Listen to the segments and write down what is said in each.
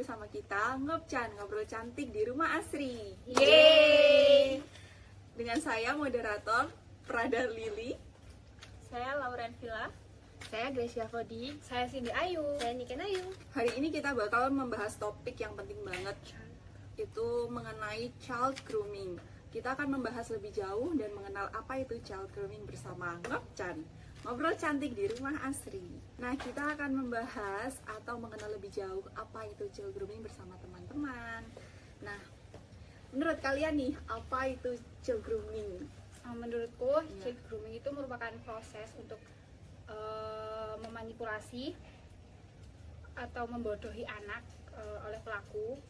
sama kita Ngopcan, ngobrol cantik di rumah Asri. Yeay. Dengan saya moderator Prada Lili. Saya Lauren Villa. Saya Gracia Fodi. Saya Cindy Ayu. Saya Niken Ayu. Hari ini kita bakal membahas topik yang penting banget, itu mengenai child grooming. Kita akan membahas lebih jauh dan mengenal apa itu child grooming bersama Ngopcan, ngobrol cantik di rumah Asri. Nah, kita akan membahas atau mengenal lebih jauh apa itu child grooming bersama teman-teman. Nah, menurut kalian nih, apa itu child grooming? Menurutku, child grooming itu merupakan proses untuk memanipulasi atau membodohi anak oleh pelaku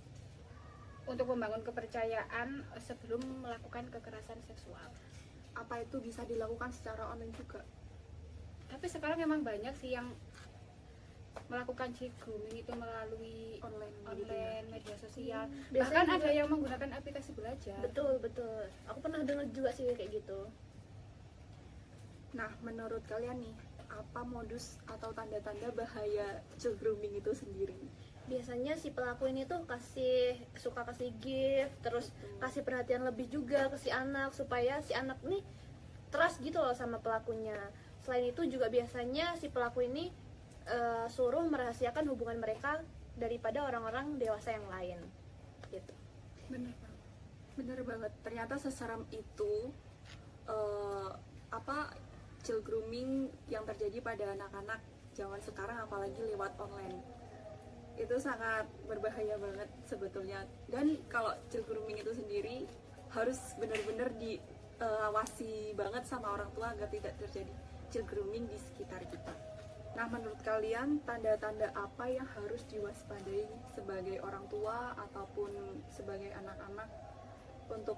untuk membangun kepercayaan sebelum melakukan kekerasan seksual. Apa itu bisa dilakukan secara online juga? Tapi sekarang memang banyak sih yang melakukan child grooming itu melalui online media sosial. Bahkan Biasanya ada yang menggunakan aplikasi belajar. Betul. Aku pernah dengar juga sih kayak gitu. Nah, menurut kalian nih, apa modus atau tanda-tanda bahaya child grooming itu sendiri? Biasanya si pelaku ini tuh suka kasih gift, terus kasih perhatian lebih juga ke si anak supaya si anak nih trust gitu loh sama pelakunya. Selain itu juga biasanya si pelaku ini suruh merahasiakan hubungan mereka daripada orang-orang dewasa yang lain gitu. Bener banget. Ternyata seseram itu child grooming yang terjadi pada anak-anak zaman sekarang, apalagi lewat online. Itu sangat berbahaya banget sebetulnya. Dan kalau child grooming itu sendiri harus benar-benar diawasi banget sama orang tua agar tidak terjadi child grooming di sekitar kita. Nah, menurut kalian tanda-tanda apa yang harus diwaspadai sebagai orang tua ataupun sebagai anak-anak untuk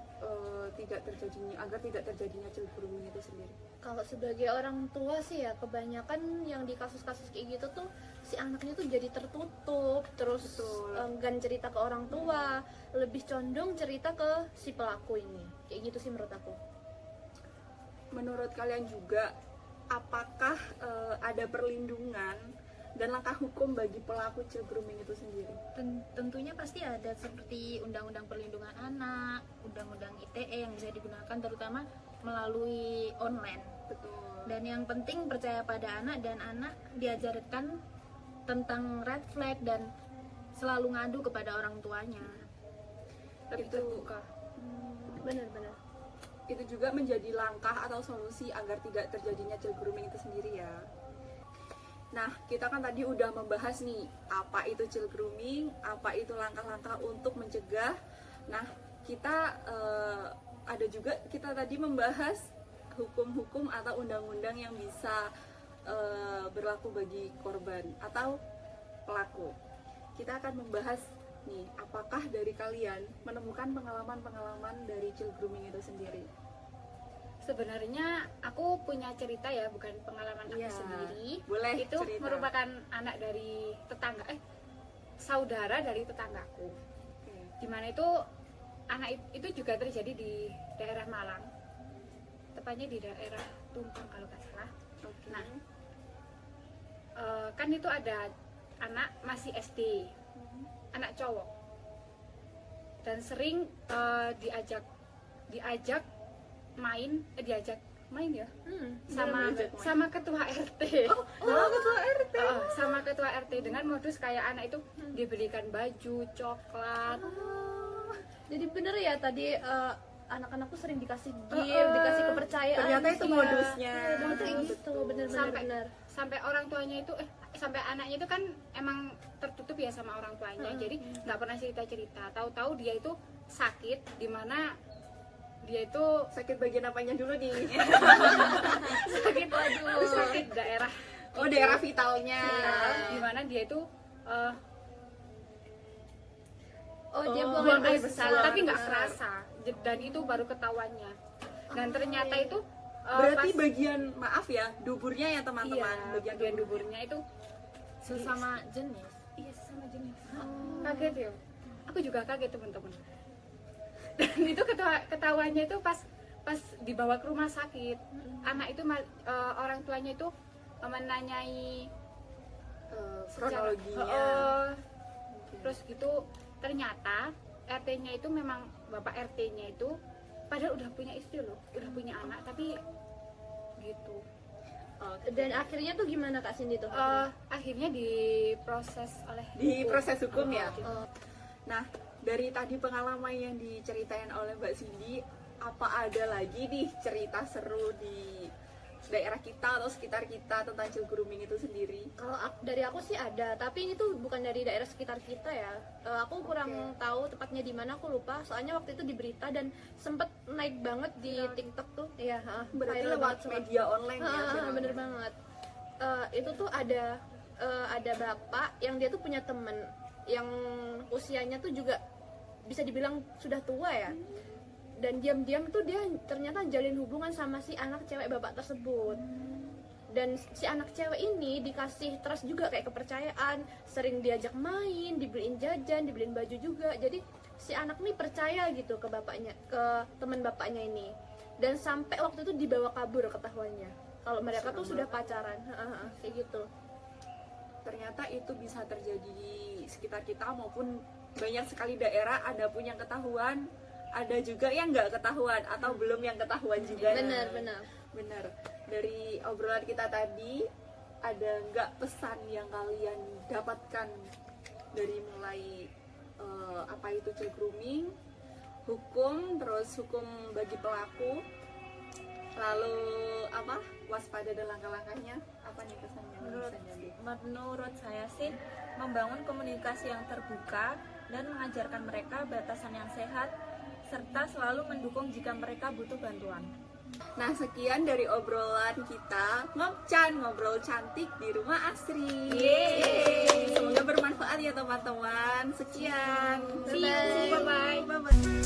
agar tidak terjadinya child grooming itu sendiri? Kalau sebagai orang tua sih ya, kebanyakan yang di kasus-kasus kayak gitu tuh si anaknya tuh jadi tertutup, terus enggan cerita ke orang tua, lebih condong cerita ke si pelaku ini. Kayak gitu sih menurut aku. Menurut kalian juga, apakah ada perlindungan dan langkah hukum bagi pelaku child grooming itu sendiri? Tentunya pasti ada, seperti Undang-Undang Perlindungan Anak, Undang-Undang ITE yang bisa digunakan terutama melalui online. Betul. Dan yang penting percaya pada anak, dan anak diajarkan tentang red flag dan selalu ngadu kepada orang tuanya. Lebih Itu terbuka. Benar-benar. itu juga menjadi langkah atau solusi agar tidak terjadinya child grooming itu sendiri ya. Nah, kita kan tadi udah membahas nih apa itu child grooming, apa itu langkah-langkah untuk mencegah. Nah, kita tadi membahas hukum-hukum atau undang-undang yang bisa berlaku bagi korban atau pelaku. Kita akan membahas nih, apakah dari kalian menemukan pengalaman-pengalaman dari child grooming itu sendiri? Sebenarnya aku punya cerita ya, bukan pengalaman aku sendiri. Boleh itu cerita. merupakan anak dari saudara dari tetanggaku. Dimana itu anak itu juga terjadi di daerah Malang, tepatnya di daerah Tumpang kalau nggak salah. Nah, kan itu ada anak masih SD, anak cowok, dan sering diajak main ya sama ketua RT. Ketua RT. Sama ketua RT dengan modus kayak anak itu diberikan baju, coklat. Jadi bener ya tadi anak-anak tuh sering dikasih gift, dikasih kepercayaan. Ternyata itu modusnya. Kayak gitu, bener-bener. Sampai orang tuanya itu sampai anaknya itu kan emang tertutup ya sama orang tuanya. Jadi nggak pernah cerita-cerita. Tahu-tahu dia itu sakit, di mana dia itu Sakit bagian apanya dulu nih? sakit daerah. Daerah vitalnya. Di mana dia itu Dia buang air besar. besar, tapi nggak kerasa, dan itu baru ketahuannya. Dan ternyata itu Berarti bagian, maaf ya, duburnya ya teman-teman. bagian duburnya itu Sesama jenis. iya sesama jenis. Kaget ya, aku juga kaget teman-teman. Dan itu ketahuannya itu pas dibawa ke rumah sakit. Anak itu orang tuanya itu menanyai kronologinya. Terus gitu ternyata RT-nya itu memang bapak RT-nya itu padahal udah punya istri loh, udah punya anak, tapi gitu. Dan akhirnya tuh gimana Kak Cindy tuh? Akhirnya diproses oleh Di proses hukum ya. Oh, Nah, dari tadi pengalaman yang diceritain oleh Mbak Cindy, apa ada lagi nih cerita seru di daerah kita atau sekitar kita tentang child grooming itu sendiri? kalau dari aku sih ada, tapi ini tuh bukan dari daerah sekitar kita ya. Aku kurang tahu tepatnya di mana, aku lupa. Soalnya waktu itu di berita dan sempet naik banget di TikTok tuh. Iya, Berarti viral lewat banget soalnya. media online ya? viralnya? Bener banget. Itu tuh ada bapak yang dia tuh punya temen yang usianya tuh juga bisa dibilang sudah tua ya. Dan diam-diam tuh dia ternyata jalin hubungan sama si anak cewek bapak tersebut. Dan si anak cewek ini dikasih trust juga, kayak kepercayaan, sering diajak main, dibeliin jajan, dibeliin baju juga. Jadi si anak nih percaya gitu ke bapaknya, ke teman bapaknya ini. Dan sampai waktu itu dibawa kabur ketahuannya kalau mereka tuh sudah pacaran. Kayak gitu. Ternyata itu bisa terjadi di sekitar kita maupun banyak sekali daerah, ada pun yang ketahuan, ada juga yang nggak ketahuan atau belum yang ketahuan juga. Benar. Benar. Dari obrolan kita tadi, ada nggak pesan yang kalian dapatkan dari mulai apa itu child grooming, hukum, terus hukum bagi pelaku, lalu apa waspada dan langkah-langkahnya, apa nih pesannya? Menurut saya sih membangun komunikasi yang terbuka dan mengajarkan mereka batasan yang sehat serta selalu mendukung jika mereka butuh bantuan. Nah, sekian dari obrolan kita ngobrol cantik di rumah Asri. Yeay. Semoga bermanfaat ya teman-teman. Sekian. See you. Bye-bye. Bye-bye.